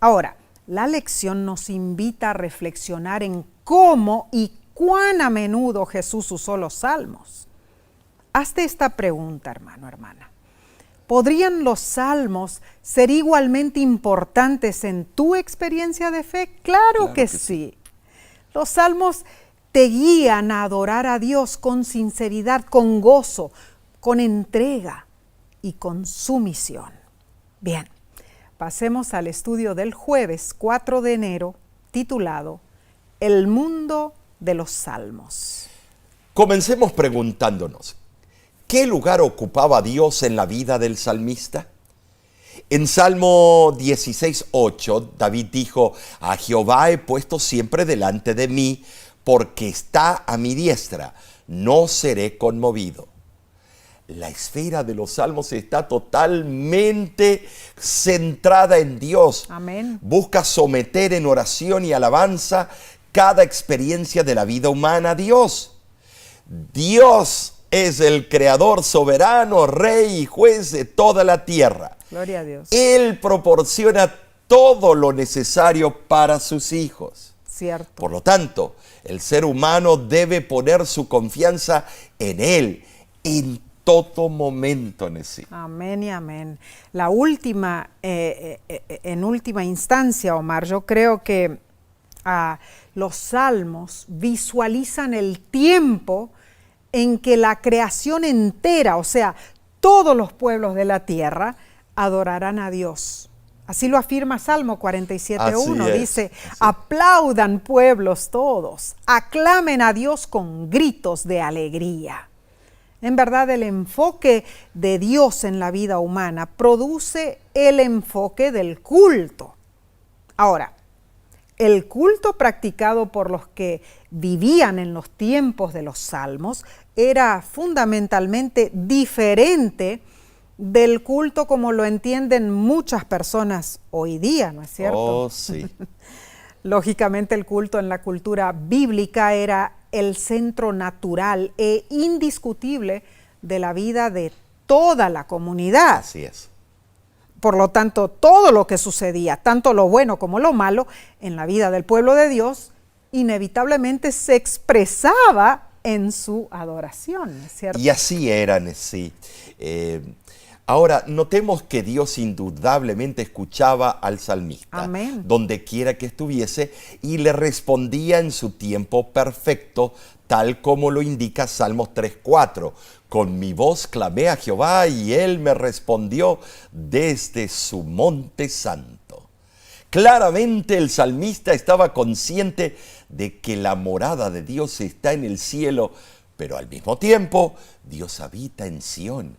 Ahora, la lección nos invita a reflexionar en cómo y cuán a menudo Jesús usó los salmos. Hazte esta pregunta, hermano, hermana. ¿Podrían los salmos ser igualmente importantes en tu experiencia de fe? Claro que sí. Los salmos te guían a adorar a Dios con sinceridad, con gozo, con entrega y con sumisión. Bien, pasemos al estudio del jueves 4 de enero, titulado El mundo de los salmos. Comencemos preguntándonos, ¿qué lugar ocupaba Dios en la vida del salmista? En Salmo 16:8, David dijo, a Jehová he puesto siempre delante de mí, porque está a mi diestra, no seré conmovido. La esfera de los salmos está totalmente centrada en Dios. Amén. Busca someter en oración y alabanza cada experiencia de la vida humana a Dios. Dios es el creador soberano, rey y juez de toda la tierra. Gloria a Dios. Él proporciona todo lo necesario para sus hijos. Cierto. Por lo tanto, el ser humano debe poner su confianza en Él en todo momento. Amén y amén. La última, en última instancia, Omar, yo creo que los salmos visualizan el tiempo en que la creación entera, o sea, todos los pueblos de la tierra, adorarán a Dios. Así lo afirma Salmo 47:1. Dice, aplaudan pueblos todos, aclamen a Dios con gritos de alegría. En verdad, el enfoque de Dios en la vida humana produce el enfoque del culto. Ahora, el culto practicado por los que vivían en los tiempos de los salmos era fundamentalmente diferente del culto como lo entienden muchas personas hoy día, ¿no es cierto? Oh, sí. Lógicamente, el culto en la cultura bíblica era el centro natural e indiscutible de la vida de toda la comunidad. Así es. Por lo tanto, todo lo que sucedía, tanto lo bueno como lo malo, en la vida del pueblo de Dios, inevitablemente se expresaba en su adoración, ¿no es cierto? Y así eran, sí. Ahora, notemos que Dios indudablemente escuchaba al salmista, Amén. donde quiera que estuviese, y le respondía en su tiempo perfecto, tal como lo indica Salmos 3:4. Con mi voz clamé a Jehová y Él me respondió desde su monte santo. Claramente el salmista estaba consciente de que la morada de Dios está en el cielo, pero al mismo tiempo Dios habita en Sión,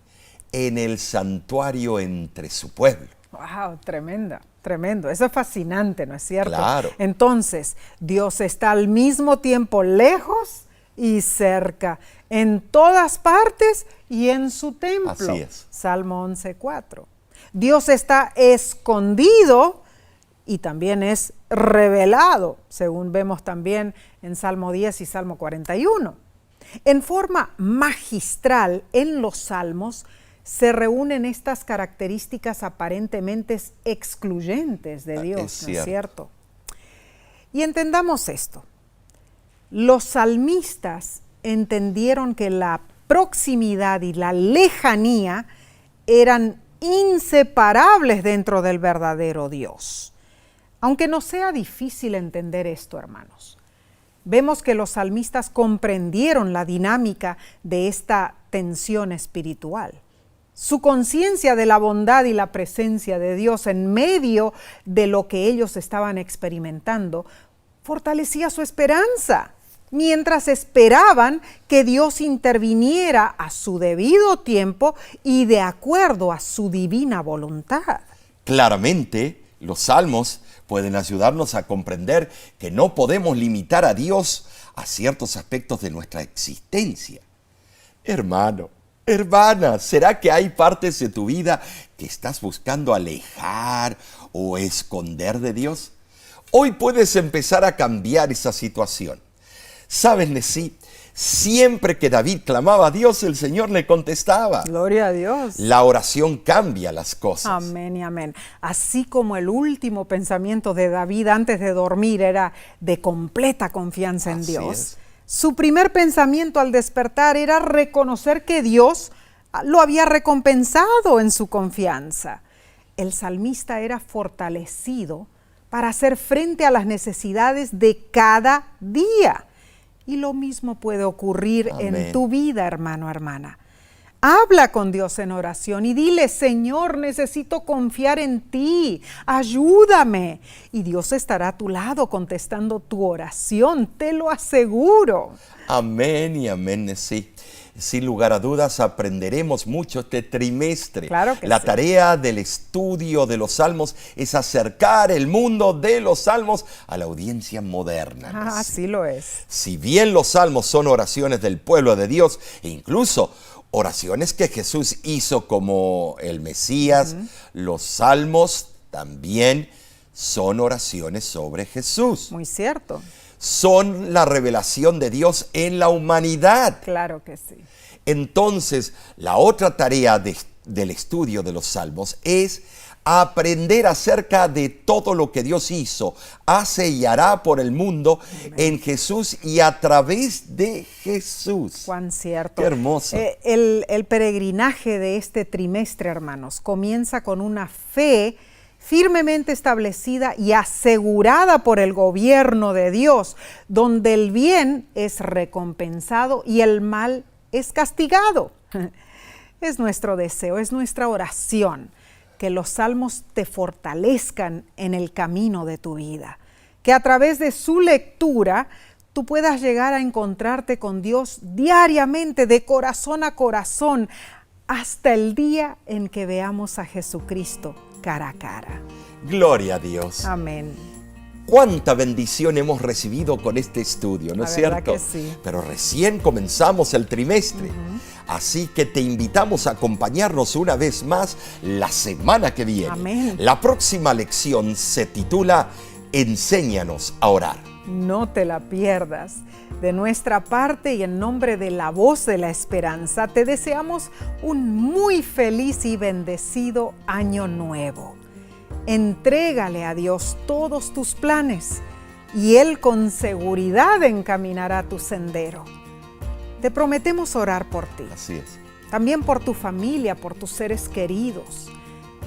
en el santuario entre su pueblo. ¡Wow! Tremendo. Eso es fascinante, ¿no es cierto? Claro. Entonces, Dios está al mismo tiempo lejos y cerca, en todas partes y en su templo. Así es. Salmo 11:4. Dios está escondido y también es revelado, según vemos también en Salmo 10 y Salmo 41. En forma magistral, en los Salmos se reúnen estas características aparentemente excluyentes de Dios, ¿no es cierto? Y entendamos esto. Los salmistas entendieron que la proximidad y la lejanía eran inseparables dentro del verdadero Dios. Aunque no sea difícil entender esto, hermanos, vemos que los salmistas comprendieron la dinámica de esta tensión espiritual. Su conciencia de la bondad y la presencia de Dios en medio de lo que ellos estaban experimentando fortalecía su esperanza, mientras esperaban que Dios interviniera a su debido tiempo y de acuerdo a su divina voluntad. Claramente, los salmos pueden ayudarnos a comprender que no podemos limitar a Dios a ciertos aspectos de nuestra existencia. Hermano, hermana, ¿será que hay partes de tu vida que estás buscando alejar o esconder de Dios? Hoy puedes empezar a cambiar esa situación. ¿Sabes, Nesí? Siempre que David clamaba a Dios, el Señor le contestaba. Gloria a Dios. La oración cambia las cosas. Amén y amén. Así como el último pensamiento de David antes de dormir era de completa confianza en Dios, su primer pensamiento al despertar era reconocer que Dios lo había recompensado en su confianza. El salmista era fortalecido para hacer frente a las necesidades de cada día. Y lo mismo puede ocurrir en tu vida, hermano, hermana. Habla con Dios en oración y dile: Señor, necesito confiar en ti, ayúdame. Y Dios estará a tu lado contestando tu oración, te lo aseguro. Amén y amén, sí. Sin lugar a dudas, aprenderemos mucho este trimestre. Claro que La sí. tarea del estudio de los salmos es acercar el mundo de los salmos a la audiencia moderna. Ah, así lo es. Si bien los salmos son oraciones del pueblo de Dios e incluso oraciones que Jesús hizo como el Mesías, los salmos también son oraciones sobre Jesús. Muy cierto. Son la revelación de Dios en la humanidad. Claro que sí. Entonces, la otra tarea del estudio de los salmos es aprender acerca de todo lo que Dios hizo, hace y hará por el mundo en Jesús y a través de Jesús. Cuán cierto. Qué hermoso. El peregrinaje de este trimestre, hermanos, comienza con una fe firmemente establecida y asegurada por el gobierno de Dios, donde el bien es recompensado y el mal es castigado. Es nuestro deseo, es nuestra oración, que los salmos te fortalezcan en el camino de tu vida, que a través de su lectura tú puedas llegar a encontrarte con Dios diariamente, de corazón a corazón, hasta el día en que veamos a Jesucristo cara a cara. Gloria a Dios. Amén. Cuánta bendición hemos recibido con este estudio, ¿no es cierto? Que sí. Pero recién comenzamos el trimestre. Así que te invitamos a acompañarnos una vez más la semana que viene. Amén. La próxima lección se titula Enséñanos a orar. No te la pierdas. De nuestra parte y en nombre de la Voz de la Esperanza, te deseamos un muy feliz y bendecido año nuevo. Entrégale a Dios todos tus planes y Él con seguridad encaminará tu sendero. Te prometemos orar por ti. Así es. también por tu familia, por tus seres queridos.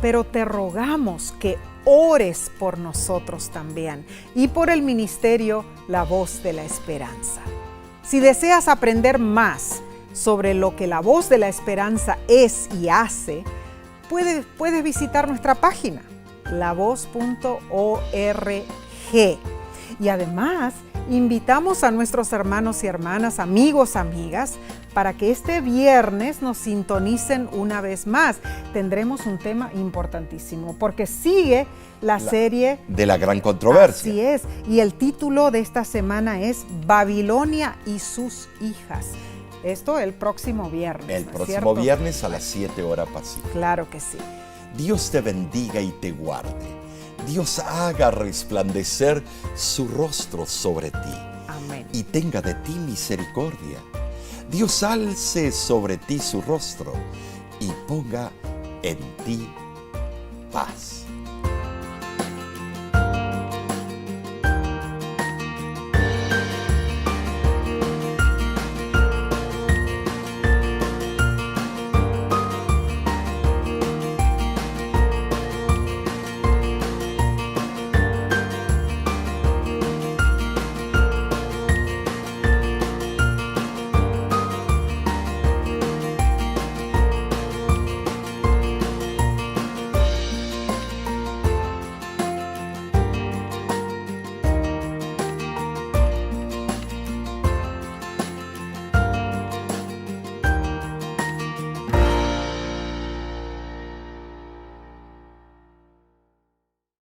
Pero te rogamos que ores por nosotros también y por el ministerio La Voz de la Esperanza. Si deseas aprender más sobre lo que La Voz de la Esperanza es y hace, puedes visitar nuestra página, lavoz.org. Y además, invitamos a nuestros hermanos y hermanas, amigos, amigas, para que este viernes nos sintonicen una vez más. Tendremos un tema importantísimo, porque sigue la serie de la gran controversia. Así es, y el título de esta semana es Babilonia y sus hijas. Esto el próximo viernes. El próximo viernes a las 7 horas pacíficas. Claro que sí. Dios te bendiga y te guarde. Dios haga resplandecer su rostro sobre ti. Amén. Y tenga de ti misericordia. Dios alce sobre ti su rostro y ponga en ti paz.